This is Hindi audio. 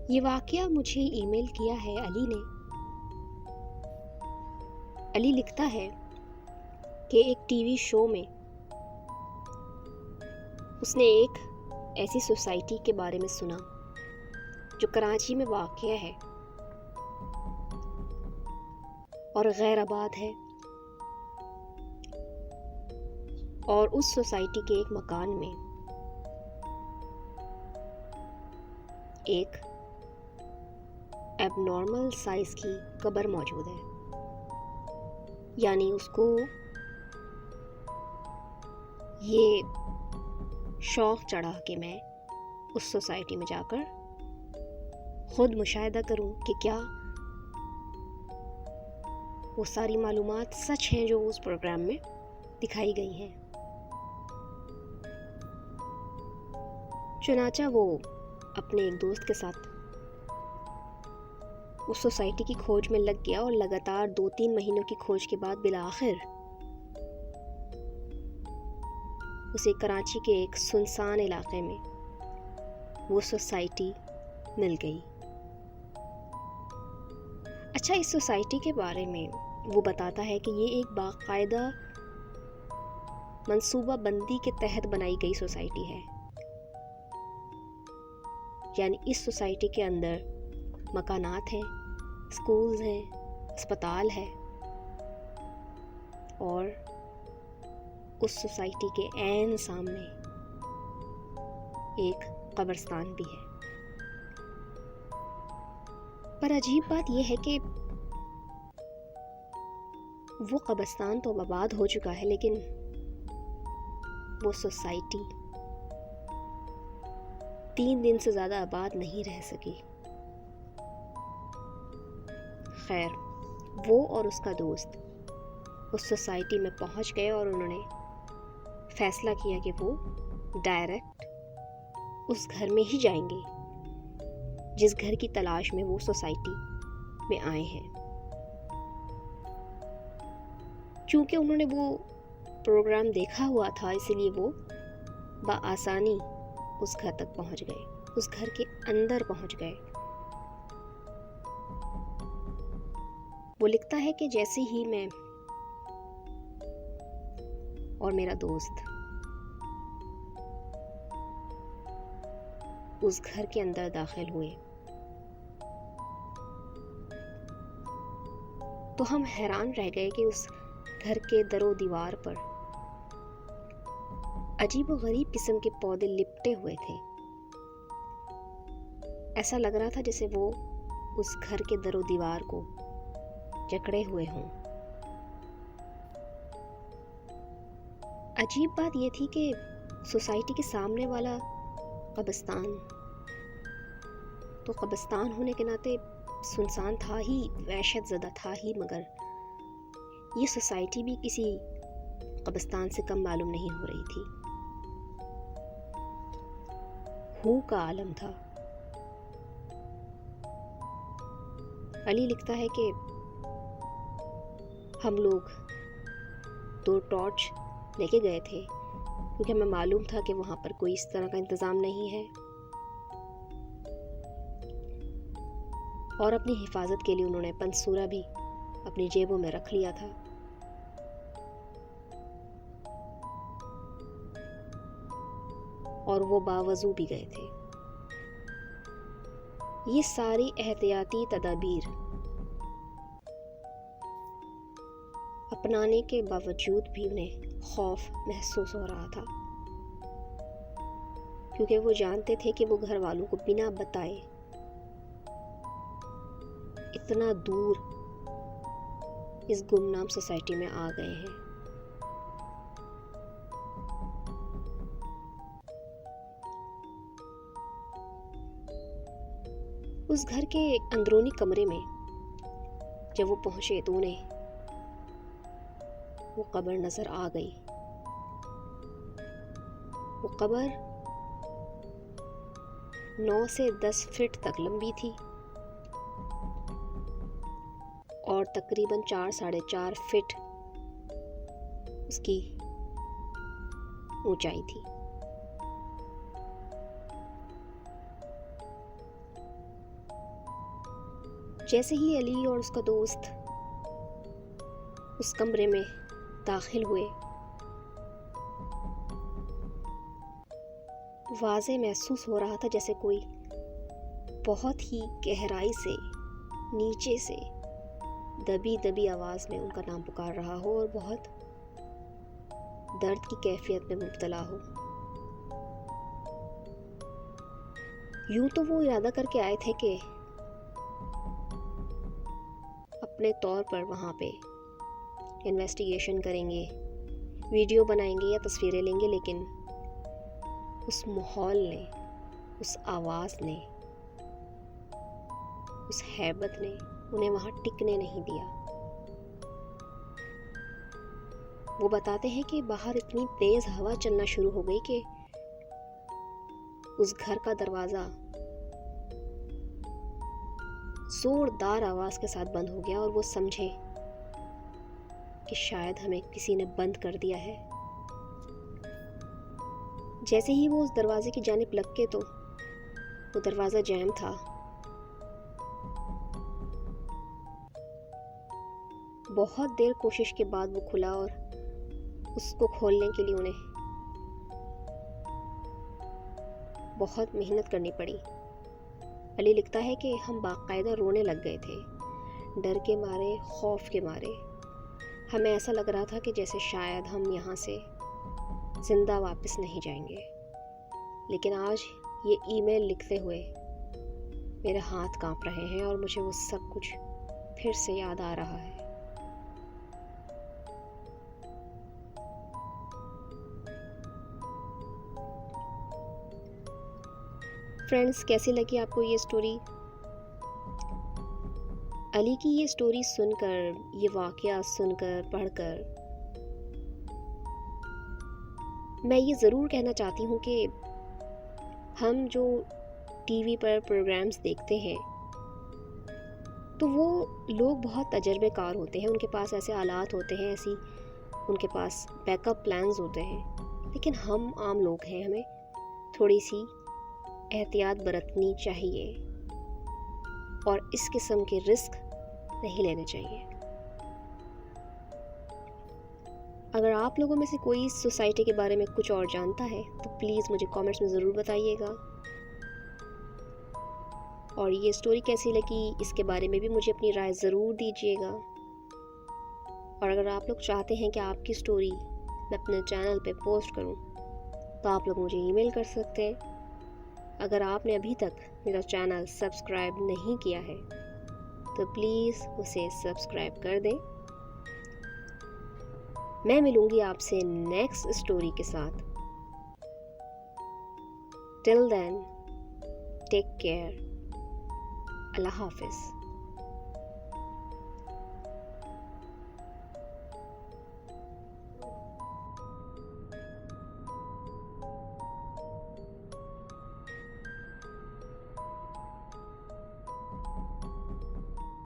ये वाकया मुझे ईमेल किया है अली ने। अली लिखता है कि एक टीवी शो में उसने एक ऐसी सोसाइटी के बारे में सुना जो कराची में वाक़या है और गैर आबाद है, और उस सोसाइटी के एक मकान में एक एबनॉर्मल साइज की कब्र मौजूद है। यानी उसको ये शौक़ चढ़ा कि मैं उस सोसाइटी में जाकर खुद मुशाहिदा करूं कि क्या वो सारी मालूमात सच हैं जो उस प्रोग्राम में दिखाई गई हैं। चुनाचा वो अपने एक दोस्त के साथ उस सोसाइटी की खोज में लग गया और लगातार 2-3 महीनों की खोज के बाद बिलाखिर उसे कराची के एक सुनसान इलाके में वो सोसाइटी मिल गई। अच्छा, इस सोसाइटी के बारे में वो बताता है कि ये एक बाकायदा मंसूबा बंदी के तहत बनाई गई सोसाइटी है। यानी इस सोसाइटी के अंदर मकानात हैं, स्कूल्स हैं, अस्पताल है और उस सोसाइटी के ऐन सामने एक कब्रिस्तान भी है। पर अजीब बात यह है कि वो कब्रिस्तान तो अब आबाद हो चुका है, लेकिन वो सोसाइटी 3 दिन से ज़्यादा आबाद नहीं रह सकी। खैर, वो और उसका दोस्त उस सोसाइटी में पहुंच गए और उन्होंने फैसला किया कि वो डायरेक्ट उस घर में ही जाएंगे जिस घर की तलाश में वो सोसाइटी में आए हैं। क्योंकि उन्होंने वो प्रोग्राम देखा हुआ था, इसलिए वो बआसानी उस घर तक पहुंच गए, उस घर के अंदर पहुंच गए। वो लिखता है कि जैसे ही मैं और मेरा दोस्त उस घर के अंदर दाखिल हुए तो हम हैरान रह गए कि उस घर के दरो दीवार पर अजीब व गरीब किस्म के पौधे लिपटे हुए थे। ऐसा लग रहा था जैसे वो उस घर के दरो दीवार को जकड़े हुए हों। अजीब बात यह थी कि सोसाइटी के सामने वाला कब्रिस्तान तो कब्रिस्तान होने के नाते सुनसान था ही, वहशत ज़दा था ही, मगर ये सोसाइटी भी किसी कब्रिस्तान से कम मालूम नहीं हो रही थी। हू का आलम था। अली लिखता है कि हम लोग 2 टॉर्च लेके गए थे क्योंकि हमें मालूम था कि वहाँ पर कोई इस तरह का इंतज़ाम नहीं है, और अपनी हिफाजत के लिए उन्होंने पंसूरा भी अपनी जेबों में रख लिया था। और वो बावजू भी गए थे। ये सारी एहतियाती तदाबीर अपनाने के बावजूद भी उन्हें खौफ महसूस हो रहा था, क्योंकि वो जानते थे कि वो घर वालों को बिना बताए इतना दूर इस गुमनाम सोसाइटी में आ गए हैं। उस घर के अंदरूनी कमरे में जब वो पहुंचे तो उन्हें वो कब्र नजर आ गई। वो कब्र 9 से 10 फीट तक लंबी थी और तकरीबन 4-4.5 फीट उसकी ऊंचाई थी। जैसे ही अली और उसका दोस्त उस कमरे में दाखिल हुए, वाज़े महसूस हो रहा था जैसे कोई बहुत ही गहराई से, नीचे से दबी दबी आवाज़ में उनका नाम पुकार रहा हो और बहुत दर्द की कैफियत में मुब्तला हो। यूं तो वो इरादा करके आए थे कि अपने तौर पर वहाँ पे इन्वेस्टिगेशन करेंगे, वीडियो बनाएंगे या तस्वीरें लेंगे, लेकिन उस माहौल ने, उस आवाज़ ने, उस हैबत ने उन्हें वहाँ टिकने नहीं दिया। वो बताते हैं कि बाहर इतनी तेज़ हवा चलना शुरू हो गई कि उस घर का दरवाज़ा जोरदार आवाज़ के साथ बंद हो गया और वो समझे कि शायद हमें किसी ने बंद कर दिया है। जैसे ही वो उस दरवाजे की जानिब लपके तो वो दरवाज़ा जैम था। बहुत देर कोशिश के बाद वो खुला और उसको खोलने के लिए उन्हें बहुत मेहनत करनी पड़ी। अली लिखता है कि हम बाकायदा रोने लग गए थे, डर के मारे, खौफ के मारे। हमें ऐसा लग रहा था कि जैसे शायद हम यहाँ से ज़िंदा वापस नहीं जाएंगे। लेकिन आज ये ईमेल लिखते हुए मेरे हाथ कांप रहे हैं और मुझे वो सब कुछ फिर से याद आ रहा है। फ्रेंड्स, कैसी लगी आपको ये स्टोरी? अली की ये स्टोरी सुनकर, ये वाक़या सुनकर, पढ़कर मैं ये ज़रूर कहना चाहती हूँ कि हम जो टीवी पर प्रोग्राम्स देखते हैं तो वो लोग बहुत तजर्बेकार होते हैं, उनके पास ऐसे आलात होते हैं, ऐसी उनके पास बैकअप प्लान्स होते हैं। लेकिन हम आम लोग हैं, हमें थोड़ी सी एहतियात बरतनी चाहिए और इस किस्म के रिस्क नहीं लेने चाहिए। अगर आप लोगों में से कोई इस सोसाइटी के बारे में कुछ और जानता है तो प्लीज़ मुझे कमेंट्स में ज़रूर बताइएगा। और ये स्टोरी कैसी लगी इसके बारे में भी मुझे अपनी राय ज़रूर दीजिएगा। और अगर आप लोग चाहते हैं कि आपकी स्टोरी मैं अपने चैनल पे पोस्ट करूं तो आप लोग मुझे ईमेल कर सकते हैं। अगर आपने अभी तक मेरा चैनल सब्सक्राइब नहीं किया है तो प्लीज़ उसे सब्सक्राइब कर दें। मैं मिलूँगी आपसे नेक्स्ट स्टोरी के साथ। Till then, take care. अल्लाह हाफिज़।